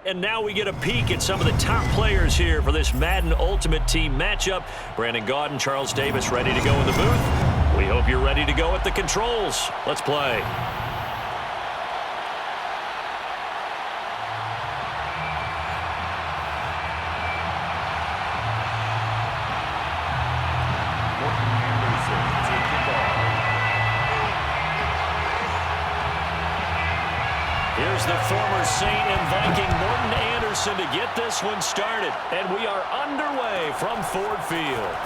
and now we get a peek at some of the top players here for this Madden Ultimate Team matchup. Brandon Gaudin, Charles Davis ready to go in the booth. We hope you're ready to go at the controls. Let's play. Here's the former Saint and Viking Morton Anderson to get this one started. And we are underway from Ford Field.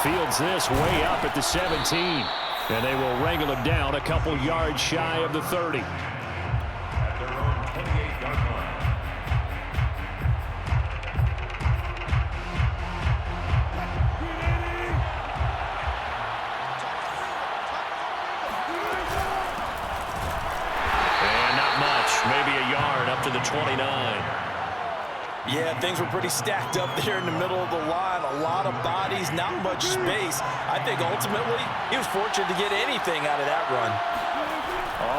Fields this way up at the 17. And they will wrangle it down a couple yards shy of the 30. At their own 28-yard line. Maybe a yard up to the 29. Yeah, things were pretty stacked up there in the middle of the line. A lot of bodies, not much space. I think ultimately he was fortunate to get anything out of that run.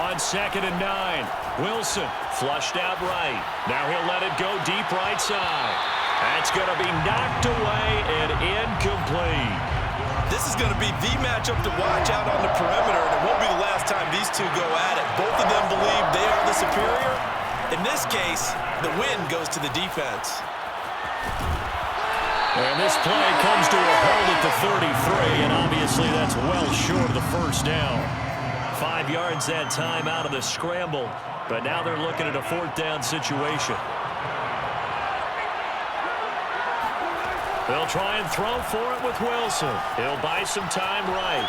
On 2nd and 9, Wilson flushed out right. Now he'll let it go deep right side. That's going to be knocked away and incomplete. This is going to be the matchup to watch out on the perimeter, and it won't be the last time these two go at it. Both of them believe they are the superior. In this case, the win goes to the defense. And this play comes to a hold at the 33, and obviously that's well short of the first down. 5 yards that time out of the scramble, but now they're looking at a 4th down situation. They'll try and throw for it with Wilson. He'll buy some time right.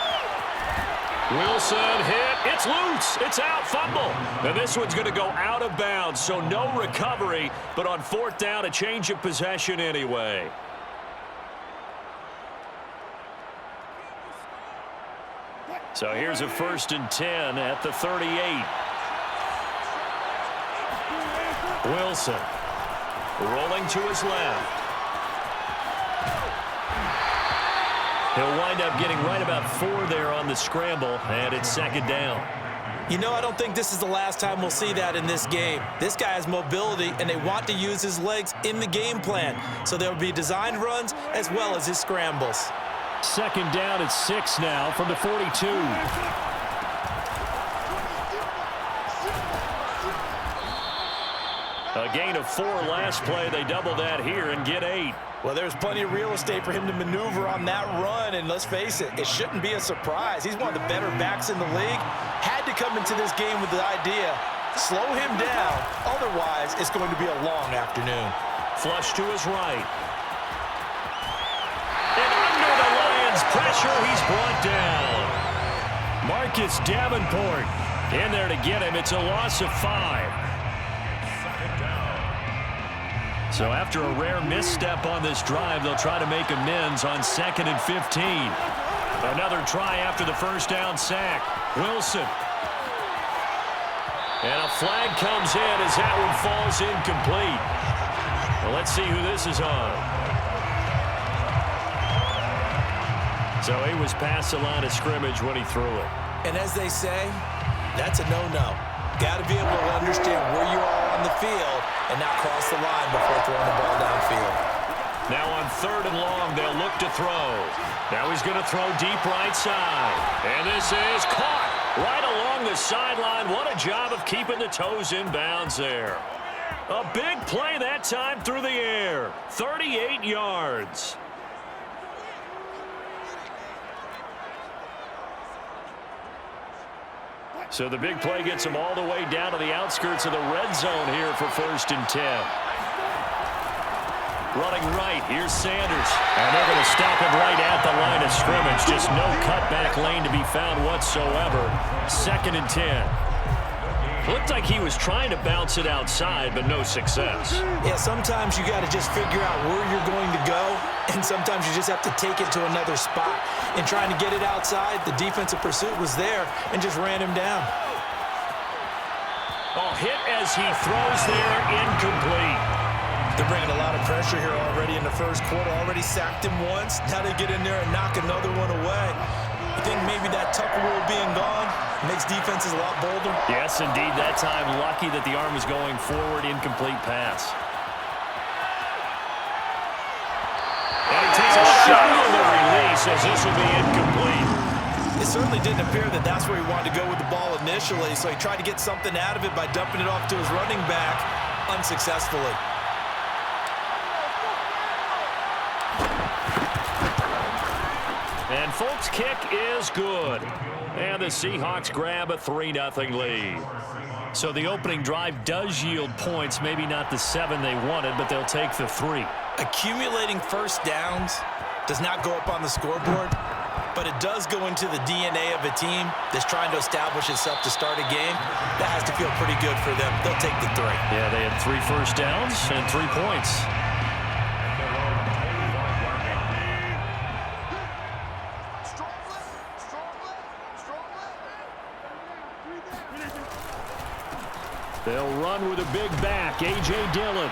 Wilson hit. It's loose. It's out. Fumble. And this one's going to go out of bounds, so no recovery. But on 4th down, a change of possession anyway. So here's a 1st and 10 at the 38. Wilson rolling to his left. He'll wind up getting right about 4 there on the scramble, and it's 2nd down. You know, I don't think this is the last time we'll see that in this game. This guy has mobility, and they want to use his legs in the game plan. So there will be designed runs as well as his scrambles. 2nd down at 6 now from the 42. A gain of 4 last play. They double that here and get 8. Well, there's plenty of real estate for him to maneuver on that run, and let's face it, it shouldn't be a surprise. He's one of the better backs in the league. Had to come into this game with the idea, slow him down, otherwise it's going to be a long afternoon. Flush to his right. And under the Lions' pressure, he's brought down. Marcus Davenport in there to get him. It's a loss of 5. So after a rare misstep on this drive, they'll try to make amends on 2nd and 15. Another try after the 1st down sack. Wilson. And a flag comes in as that one falls incomplete. Well, let's see who this is on. So he was past the line of scrimmage when he threw it. And as they say, that's a no-no. Got to be able to understand where you are on the field and not cross the line before throwing the ball downfield. Now on 3rd and long, they'll look to throw. Now he's going to throw deep right side. And this is caught right along the sideline. What a job of keeping the toes in bounds there. A big play that time through the air. 38 yards. So the big play gets him all the way down to the outskirts of the red zone here for 1st and 10. Running right, here's Sanders. And they're going to stop him right at the line of scrimmage. Just no cutback lane to be found whatsoever. 2nd and 10. Looked like he was trying to bounce it outside, but no success. Yeah, sometimes you got to just figure out where you're going to go, and sometimes you just have to take it to another spot. In trying to get it outside, the defensive pursuit was there and just ran him down. Oh, hit as he throws there, incomplete. They're bringing a lot of pressure here already in the 1st quarter. Already sacked him once. Now they get in there and knock another one away. You think maybe that Tucker rule being gone makes defenses a lot bolder? Yes, indeed. That time, lucky that the arm was going forward, incomplete pass. says this will be incomplete. It certainly didn't appear that that's where he wanted to go with the ball initially, so he tried to get something out of it by dumping it off to his running back unsuccessfully. And Folk's kick is good. And the Seahawks grab a 3-0 lead. So the opening drive does yield points, maybe not the 7 they wanted, but they'll take the 3. Accumulating first downs does not go up on the scoreboard, but it does go into the DNA of a team that's trying to establish itself to start a game. That has to feel pretty good for them. They'll take the 3. Yeah, they had 3 first downs and 3 points. They'll run with a big back, A.J. Dillon.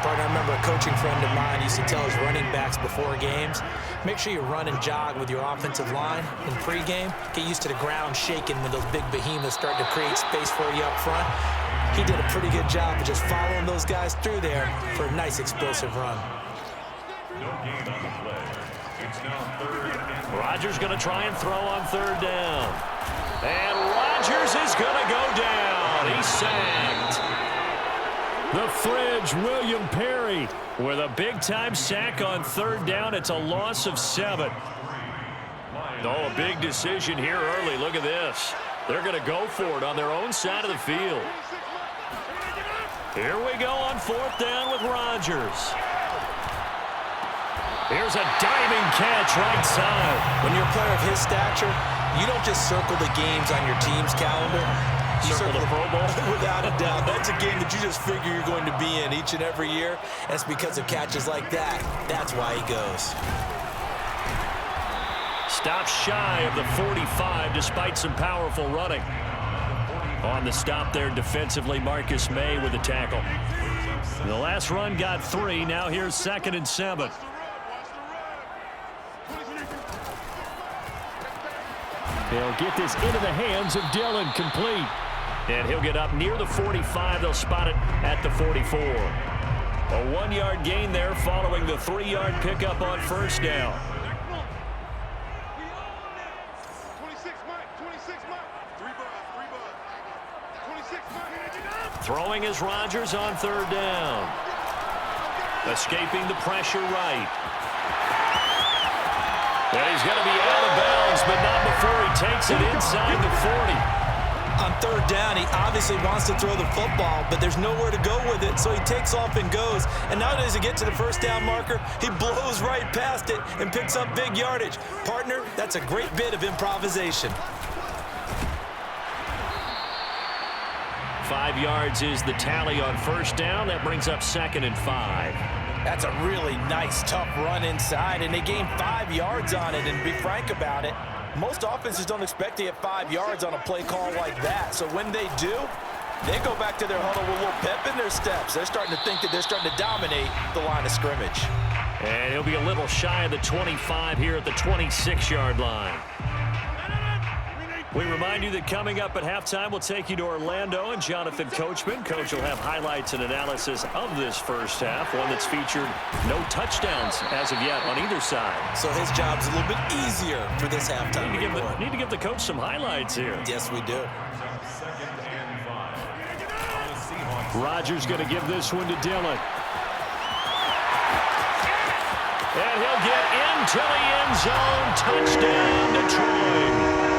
Partner, I remember a coaching friend of mine used to tell his running backs before games, make sure you run and jog with your offensive line in pregame. Get used to the ground shaking when those big behemoths start to create space for you up front. He did a pretty good job of just following those guys through there for a nice explosive run. No gain on the play. It's now 3rd and Rodgers going to try and throw on 3rd down. And Rodgers is going to go down. He's sacked. The Fridge, William Perry, with a big-time sack on 3rd down. It's a loss of 7. Oh, a big decision here early. Look at this. They're going to go for it on their own side of the field. Here we go on 4th down with Rodgers. Here's a diving catch right side. When you're a player of his stature, you don't just circle the games on your team's calendar. You Circle the Pro Bowl? Without a doubt. That's a game that you just figure you're going to be in each and every year. And it's because of catches like that. That's why he goes. Stops shy of the 45 despite some powerful running. On the stop there defensively, Marcus May with the tackle. The last run got 3. Now here's 2nd and 7. They'll get this into the hands of Dillon, complete. And he'll get up near the 45. They'll spot it at the 44. A 1-yard gain there following the 3-yard pickup on 1st down. Throwing is Rodgers on 3rd down. Escaping the pressure right. And he's going to be out of bounds, but not before he takes it inside the 40. On 3rd down, he obviously wants to throw the football, but there's nowhere to go with it, so he takes off and goes. And now does he get to the 1st down marker? He blows right past it and picks up big yardage. Partner, that's a great bit of improvisation. 5 yards is the tally on 1st down. That brings up 2nd and 5. That's a really nice, tough run inside, and they gained 5 yards on it. And to be frank about it, most offenses don't expect to get 5 yards on a play call like that. So when they do, they go back to their huddle with a little pep in their steps. They're starting to think that they're starting to dominate the line of scrimmage. And he'll be a little shy of the 25 here at the 26-yard line. We remind you that coming up at halftime, we'll take you to Orlando and Jonathan Coachman. Coach will have highlights and analysis of this first half, one that's featured no touchdowns as of yet on either side. So his job's a little bit easier for this halftime. Need to give the coach some highlights here. Yes, we do. 2nd and 5. Rodgers going to give this one to Dillon. And he'll get into the end zone. Touchdown, Detroit.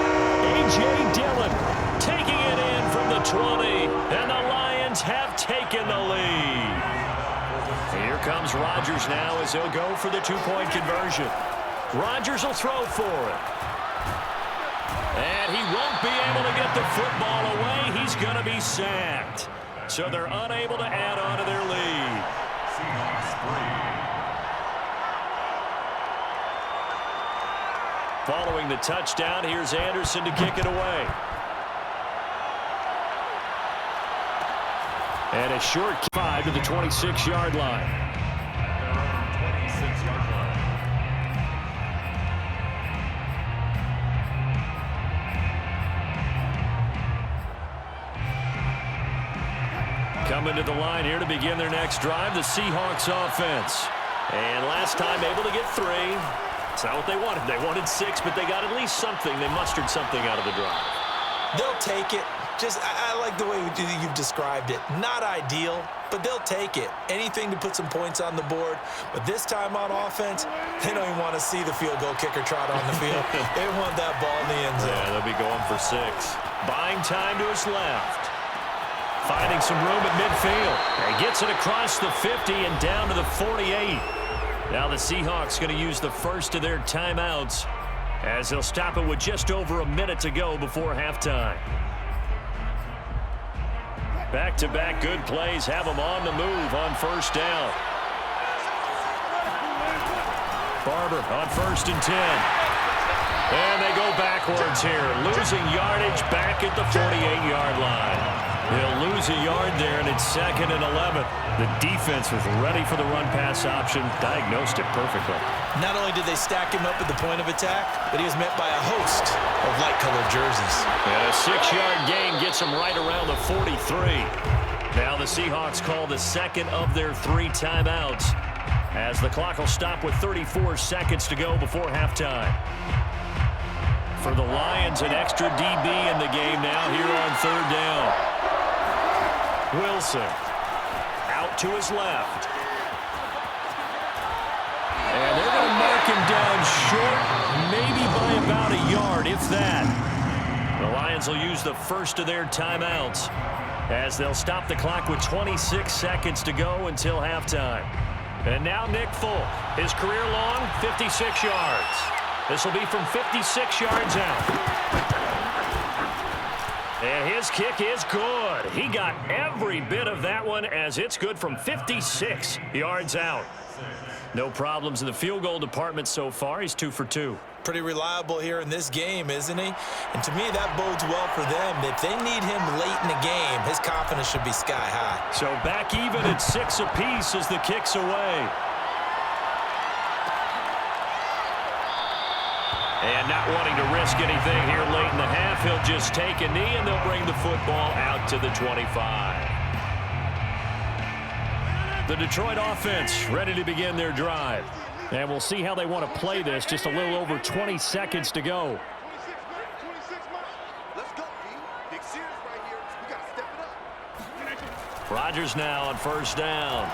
A.J. Dillon taking it in from the 20, and the Lions have taken the lead. Here comes Rodgers now as he'll go for the 2-point conversion. Rodgers will throw for it. And he won't be able to get the football away. He's going to be sacked. So they're unable to add on to their lead. Seahawks 3. Following the touchdown, here's Anderson to kick it away. And a short 5 to the 26-yard line. 26-yard line. Coming to the line here to begin their next drive, the Seahawks offense. And last time able to get 3. It's not what they wanted. They wanted 6, but they got at least something. They mustered something out of the drive. They'll take it. I like the way you've described it. Not ideal, but they'll take it. Anything to put some points on the board. But this time on offense, they don't even want to see the field goal kicker trot on the field. They want that ball in the end zone. Yeah, they'll be going for 6. Buying time to his left. Finding some room at midfield. And gets it across the 50 and down to the 48. Now the Seahawks going to use the first of their timeouts as they'll stop it with just over a minute to go before halftime. Back-to-back good plays have them on the move on first down. Barber on 1st and 10. And they go backwards here, losing yardage back at the 48-yard line. They'll lose a yard there, and it's 2nd and 11. The defense was ready for the run-pass option, diagnosed it perfectly. Not only did they stack him up at the point of attack, but he was met by a host of light-colored jerseys. And a 6-yard gain gets him right around the 43. Now the Seahawks call the second of their 3 timeouts as the clock will stop with 34 seconds to go before halftime. For the Lions, an extra DB in the game now here on 3rd down. Wilson out to his left. And they're going to mark him down short, maybe by about a yard, if that. The Lions will use the first of their timeouts as they'll stop the clock with 26 seconds to go until halftime. And now Nick Folk, his career long, 56 yards. This will be from 56 yards out. And his kick is good. He got every bit of that one as it's good from 56 yards out. No problems in the field goal department so far. He's 2 for 2. Pretty reliable here in this game, isn't he? And to me, that bodes well for them. If they need him late in the game, his confidence should be sky high. So back even at 6 apiece as the kick's away. And not wanting to risk anything here late in the half, he'll just take a knee, and they'll bring the football out to the 25. The Detroit offense ready to begin their drive. And we'll see how they want to play this. Just a little over 20 seconds to go. Rodgers now on 1st down.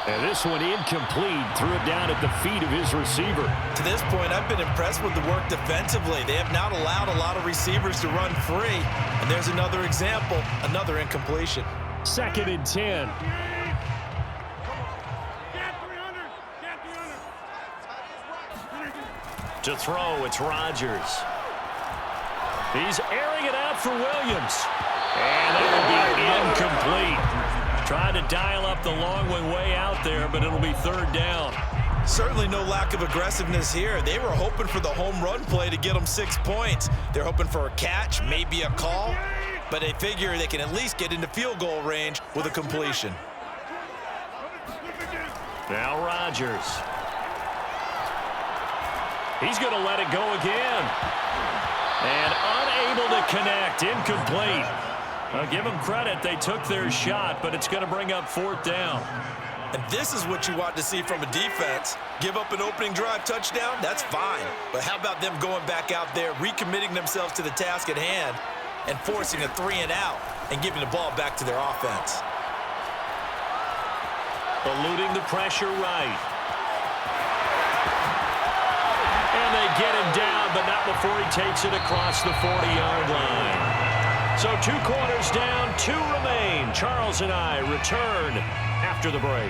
And this one incomplete. Threw it down at the feet of his receiver. To this point, I've been impressed with the work defensively. They have not allowed a lot of receivers to run free. And there's another example, another incompletion. 2nd and 10. To throw, it's Rodgers. He's airing it out for Williams. And that will be incomplete. Tried to dial up the long one way out there, but it'll be 3rd down. Certainly no lack of aggressiveness here. They were hoping for the home run play to get them 6 points. They're hoping for a catch, maybe a call, but they figure they can at least get into field goal range with a completion. Now Rodgers. He's going to let it go again. And unable to connect, incomplete. Give them credit, they took their shot, but it's going to bring up 4th down. And this is what you want to see from a defense. Give up an opening drive touchdown, that's fine. But how about them going back out there, recommitting themselves to the task at hand, and forcing a 3 and out, and giving the ball back to their offense. Eluding the pressure right. And they get him down, but not before he takes it across the 40-yard line. So 2 quarters down, 2 remain. Charles and I return after the break.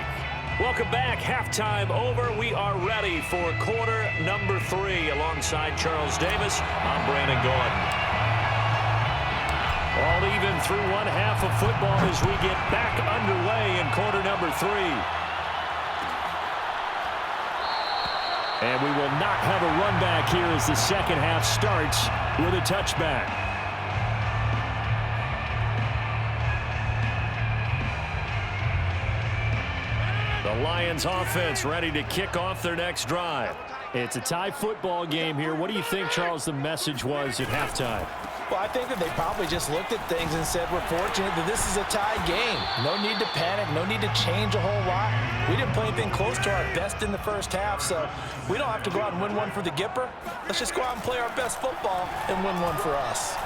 Welcome back. Halftime over. We are ready for quarter number 3. Alongside Charles Davis, I'm Brandon Gordon. All even through one half of football as we get back underway in quarter number 3. And we will not have a run back here as the second half starts with a touchback. The Lions offense ready to kick off their next drive. It's a tie football game here. What do you think, Charles, the message was at halftime? Well, I think that they probably just looked at things and said, we're fortunate that this is a tied game. No need to panic, no need to change a whole lot. We didn't play anything close to our best in the first half, so we don't have to go out and win one for the Gipper. Let's just go out and play our best football and win one for us.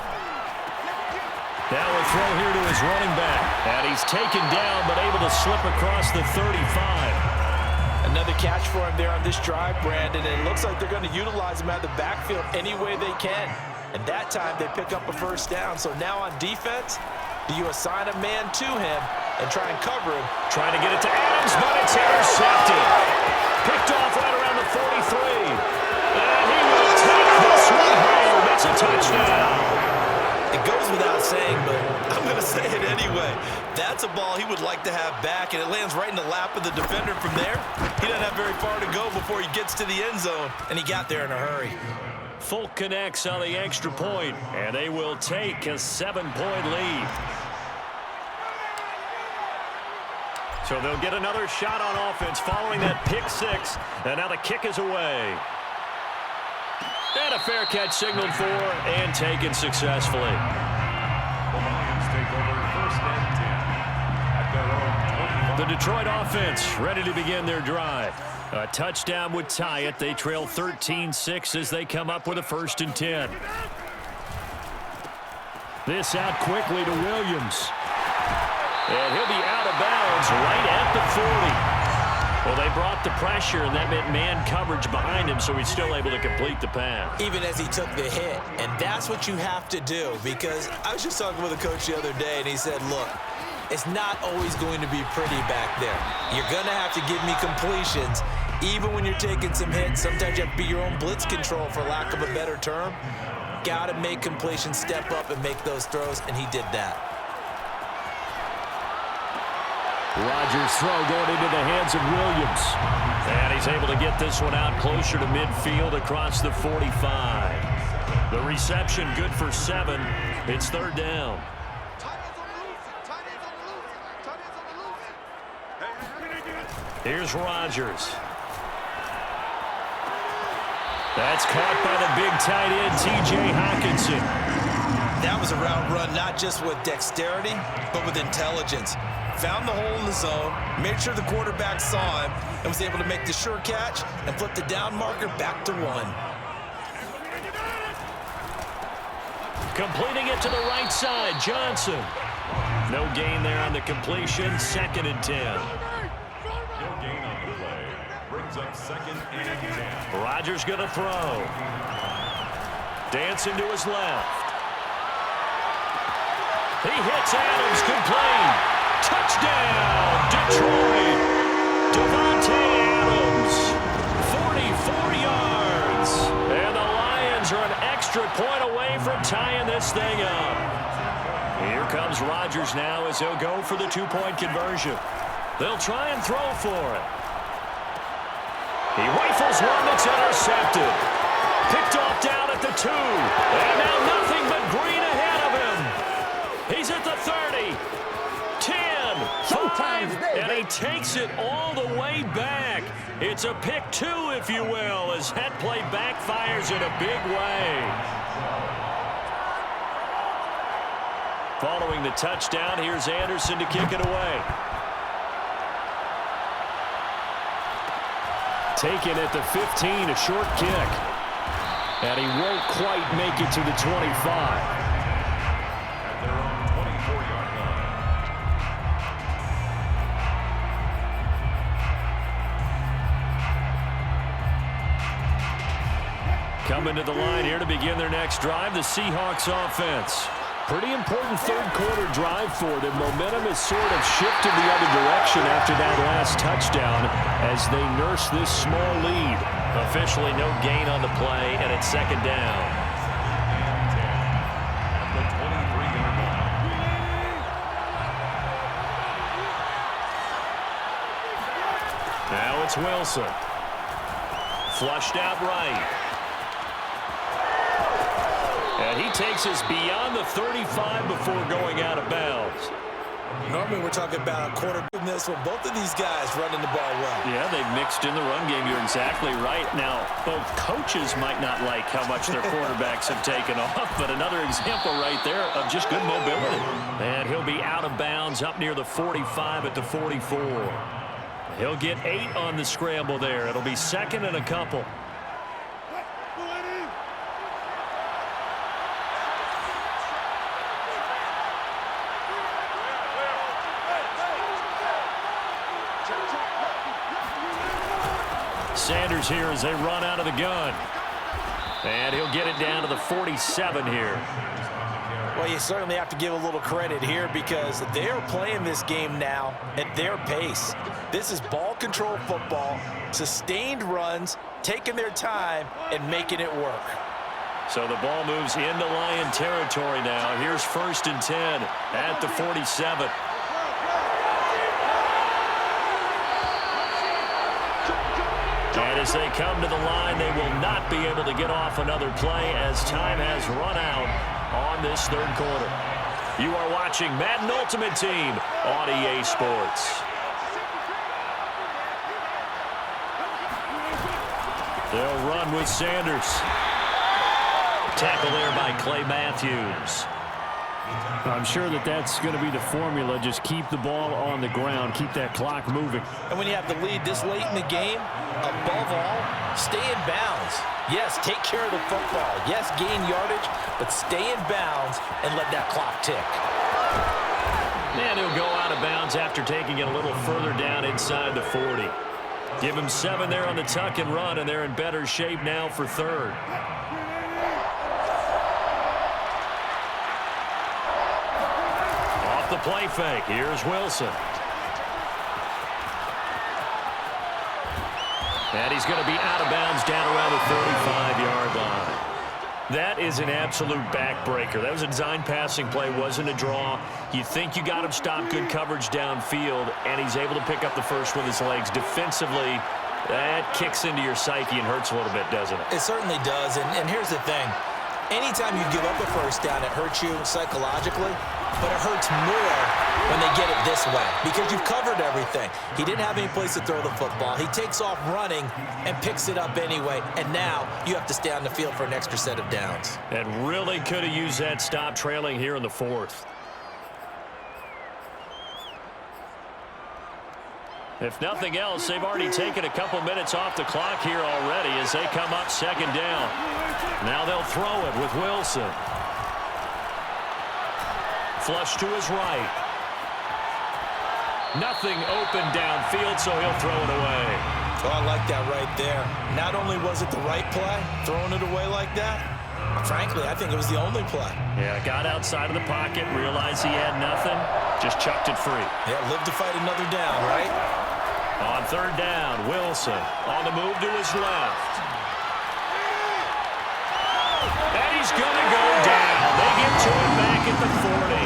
Now a throw here to his running back. And he's taken down, but able to slip across the 35. Another catch for him there on this drive, Brandon, and it looks like they're going to utilize him out of the backfield any way they can. And that time they pick up a first down. So now on defense, do you assign a man to him and try and cover him? Trying to get it to Adams, but it's intercepted. Picked off right around the 43. And he will take this one home. It's a touchdown. It goes without saying, but I'm going to say it anyway. That's a ball he would like to have back, and it lands right in the lap of the defender from there. He doesn't have very far to go before he gets to the end zone, and he got there in a hurry. Folk connects on the extra point, and they will take a 7-point lead. So they'll get another shot on offense following that pick six, and now the kick is away. And a fair catch signaled for and taken successfully. The Lions take over first and 10 at their own 20. The Detroit offense ready to begin their drive. A touchdown would tie it. They trail 13-6 as they come up with a 1st and 10. This out quickly to Williams. And he'll be out of bounds right at the 40. Well, they brought the pressure, and that meant man coverage behind him, so he's still able to complete the pass. Even as he took the hit, and that's what you have to do, because I was just talking with a coach the other day, and he said, look, it's not always going to be pretty back there. You're going to have to give me completions, even when you're taking some hits. Sometimes you have to be your own blitz control, for lack of a better term. Got to make completions, step up, and make those throws, and he did that. Rodgers' throw going into the hands of Williams. And he's able to get this one out closer to midfield across the 45. The reception good for 7. It's 3rd down. Here's Rodgers. That's caught by the big tight end, T.J. Hockenson. That was a route run not just with dexterity, but with intelligence. Found the hole in the zone, made sure the quarterback saw him, and was able to make the sure catch and flip the down marker back to 1. Completing it to the right side, Johnson. No gain there on the completion, 2nd and 10. No gain on the play. Brings up 2nd and 10. Rodgers going to throw. Dancing to his left. He hits Adams, complete. Touchdown, Detroit. Devontae Adams, 44 yards. And the Lions are an extra point away from tying this thing up. Here comes Rodgers now as he'll go for the 2-point conversion. They'll try and throw for it. He rifles one that's intercepted. Picked off down at the 2. And now nothing but green ahead of him. He's at the 30. 10, 5, and he takes it all the way back. It's a pick 2, if you will, as that play backfires in a big way. Following the touchdown, here's Anderson to kick it away. Taken at the 15, a short kick. And he won't quite make it to the 25. Coming to the line here to begin their next drive, the Seahawks offense. Pretty important third-quarter drive for them. Momentum has sort of shifted the other direction after that last touchdown as they nurse this small lead. Officially no gain on the play, and it's 2nd down. Now it's Wilson. Flushed out right. And he takes us beyond the 35 before going out of bounds. Normally we're talking about a quarterback in this one. Both of these guys running the ball well. Yeah, they've mixed in the run game. You're exactly right. Now, both coaches might not like how much their quarterbacks have taken off, but another example right there of just good mobility. And he'll be out of bounds up near the 45 at the 44. He'll get 8 on the scramble there. It'll be second and a couple. Sanders here as they run out of the gun. And he'll get it down to the 47 here. Well, you certainly have to give a little credit here because they're playing this game now at their pace. This is ball control football, sustained runs, taking their time, and making it work. So the ball moves into Lion territory now. Here's 1st and 10 at the 47. And as they come to the line, they will not be able to get off another play as time has run out on this third quarter. You are watching Madden Ultimate Team on EA Sports. They'll run with Sanders. Tackle there by Clay Matthews. I'm sure that's going to be the formula. Just keep the ball on the ground. Keep that clock moving. And when you have the lead this late in the game, above all, stay in bounds. Yes, take care of the football. Yes, gain yardage, but stay in bounds and let that clock tick. And he'll go out of bounds after taking it a little further down inside the 40. Give him 7 there on the tuck and run, and they're in better shape now for third. The play fake. Here's Wilson. And he's going to be out of bounds down around the 35-yard line. That is an absolute backbreaker. That was a design passing play, wasn't a draw. You think you got him stopped, good coverage downfield, and he's able to pick up the first with his legs. Defensively, that kicks into your psyche and hurts a little bit, doesn't it? It certainly does, and here's the thing. Anytime you give up a first down, it hurts you psychologically, but it hurts more when they get it this way because you've covered everything. He didn't have any place to throw the football. He takes off running and picks it up anyway, and now you have to stay on the field for an extra set of downs. And really could have used that stop trailing here in the 4th. If nothing else, they've already taken a couple minutes off the clock here already as they come up 2nd down. Now they'll throw it with Wilson. Flush to his right. Nothing open downfield, so he'll throw it away. Oh, I like that right there. Not only was it the right play, throwing it away like that, frankly, I think it was the only play. Yeah, got outside of the pocket, realized he had nothing, just chucked it free. Yeah, live to fight another down, right? On 3rd down, Wilson on the move to his left. And he's going to go down. They get to him back at the 40.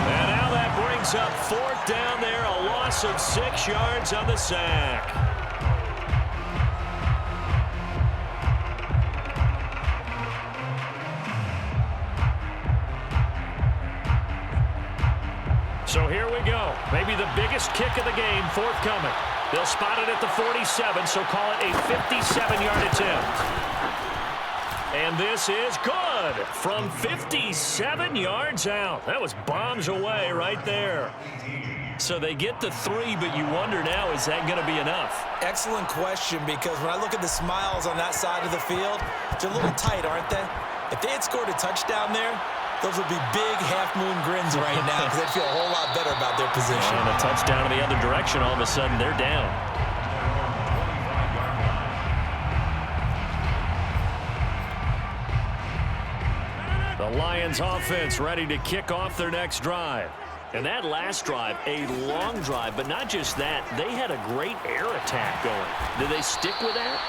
And now that brings up 4th down there, a loss of 6 yards on the sack. So here we go. Maybe the biggest kick of the game forthcoming. They'll spot it at the 47, so call it a 57-yard attempt. And this is good from 57 yards out. That was bombs away right there. So they get the 3, but you wonder now, is that going to be enough? Excellent question, because when I look at the smiles on that side of the field, they're a little tight, aren't they? If they had scored a touchdown there, those would be big half-moon grins right now because they'd feel a whole lot better about their position. And a touchdown in the other direction, all of a sudden they're down. The Lions offense ready to kick off their next drive. And that last drive, a long drive, but not just that, they had a great air attack going. Did they stick with that?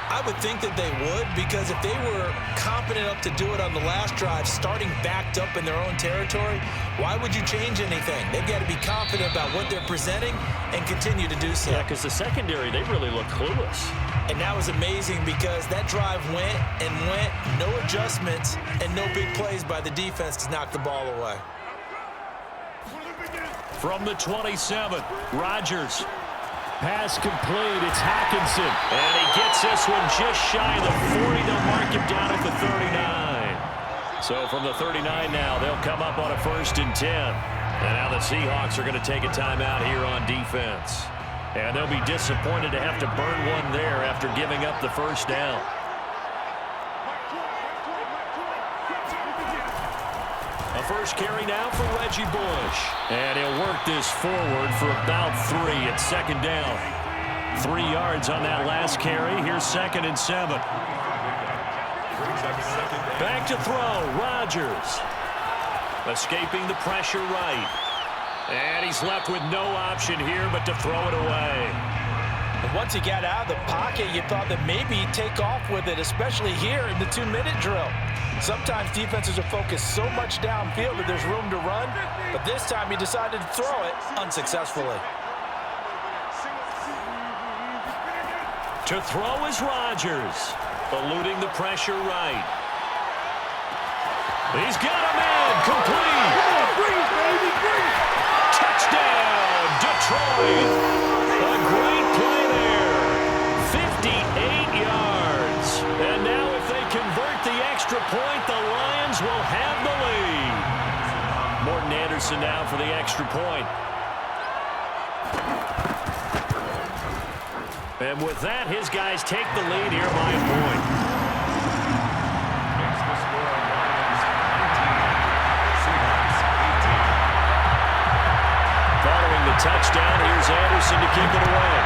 I would think that they would, because if they were competent enough to do it on the last drive, starting backed up in their own territory, why would you change anything? They've got to be confident about what they're presenting and continue to do so. Yeah, because the secondary, they really look clueless. And that was amazing because that drive went and went, no adjustments, and no big plays by the defense to knock the ball away. From the 27, Rodgers. Pass complete. It's Hockenson. And he gets this one just shy of the 40. They'll mark him down at the 39. So from the 39 now, they'll come up on a 1st and 10. And now the Seahawks are going to take a timeout here on defense. And they'll be disappointed to have to burn one there after giving up the 1st down. A first carry now for Reggie Bush. And he'll work this forward for about 3 at 2nd down. 3 yards on that last carry. Here's 2nd and 7. Back to throw. Rodgers. Escaping the pressure right. And he's left with no option here but to throw it away. And once he got out of the pocket, you thought that maybe he'd take off with it, especially here in the 2-minute drill. Sometimes defenses are focused so much downfield that there's room to run, but this time he decided to throw it unsuccessfully. To throw is Rodgers, eluding the pressure right. He's got him in, complete. Touchdown, Detroit. A great play there. 58 yards. And now if they convert the extra point, the Lions will have the lead. Morton Anderson now for the extra point. And with that, his guys take the lead here by a point. Following the touchdown, here's Anderson to kick it away.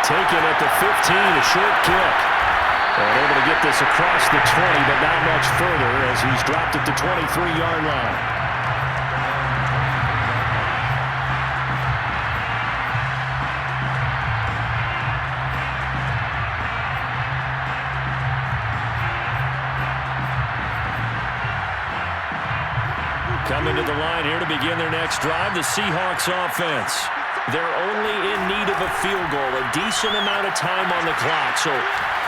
Taken at the 15, a short kick. And able to get this across the 20, but not much further as he's dropped at the 23-yard line. Coming to the line here to begin their next drive, the Seahawks offense. They're only in need of a field goal, a decent amount of time on the clock. So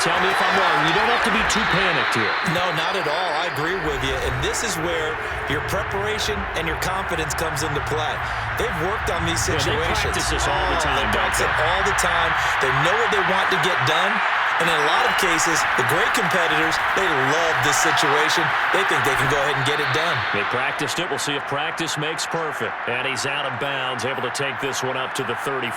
tell me if I'm wrong. You don't have to be too panicked here. No, not at all. I agree with you. And this is where your preparation and your confidence comes into play. They've worked on these situations. They practice this all the time. They practice it all the time. They know what they want to get done. And in a lot of cases, the great competitors, they love this situation. They think they can go ahead and get it done. They practiced it. We'll see if practice makes perfect. And he's out of bounds, able to take this one up to the 35.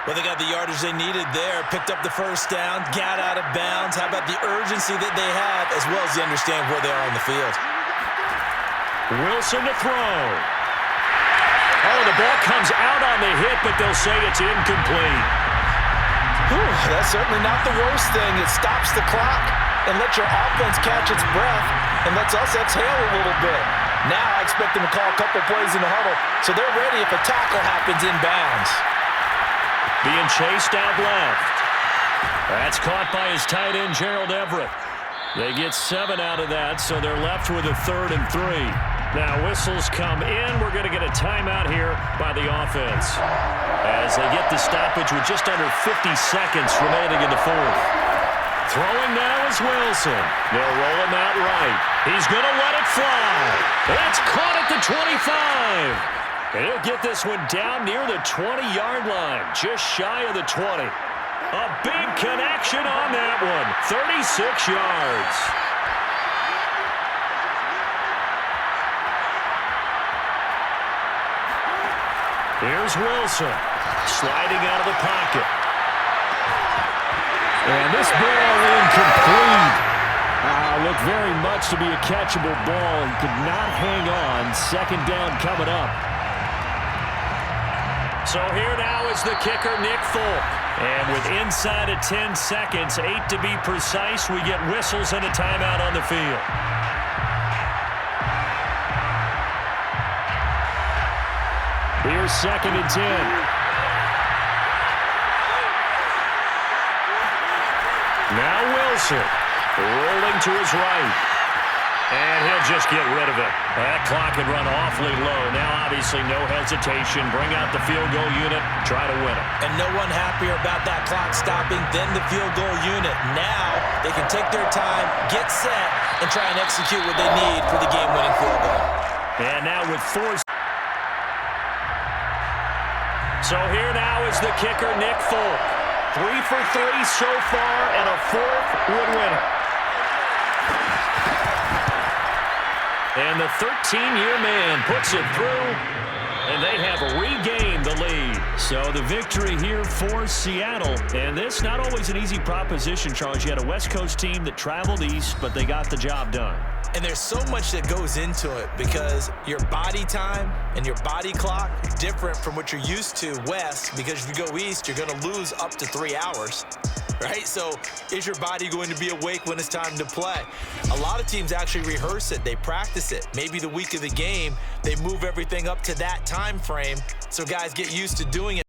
Well, they got the yardage they needed there. Picked up the 1st down, got out of bounds. How about the urgency that they have, as well as they understand where they are on the field. Wilson to throw. Oh, the ball comes out on the hit, but they'll say it's incomplete. Whew, that's certainly not the worst thing. It stops the clock and lets your offense catch its breath and lets us exhale a little bit. Now I expect them to call a couple plays in the huddle so they're ready if a tackle happens inbounds. Being chased out left. That's caught by his tight end, Gerald Everett. They get 7 out of that, so they're left with a 3rd and 3. Now whistles come in. We're going to get a timeout here by the offense as they get the stoppage with just under 50 seconds remaining in the 4th. Throwing now is Wilson. They'll roll him out right. He's going to let it fly. It's caught at the 25. And he'll get this one down near the 20-yard line, just shy of the 20. A big connection on that one. 36 yards. Here's Wilson, sliding out of the pocket. And this ball incomplete. Looked very much to be a catchable ball and could not hang on. 2nd down coming up. So here now is the kicker, Nick Folk. And with inside of 10 seconds, 8 to be precise, we get whistles and a timeout on the field. Here's 2nd and 10. Now Wilson rolling to his right. And he'll just get rid of it. That clock had run awfully low. Now, obviously, no hesitation. Bring out the field goal unit. Try to win it. And no one happier about that clock stopping than the field goal unit. Now they can take their time, get set, and try and execute what they need for the game-winning field goal. And now with 4. So here now is the kicker, Nick Folk. 3 for 3 so far, and a 4th would win it. And the 13-year man puts it through, and they have regained the lead. So the victory here for Seattle. And this not always an easy proposition, Charles. You had a West Coast team that traveled east, but they got the job done. And there's so much that goes into it because your body time and your body clock is different from what you're used to west, because if you go east, you're going to lose up to 3 hours. Right? So is your body going to be awake when it's time to play? A lot of teams actually rehearse it. They practice it. Maybe the week of the game, they move everything up to that time frame so guys get used to doing it.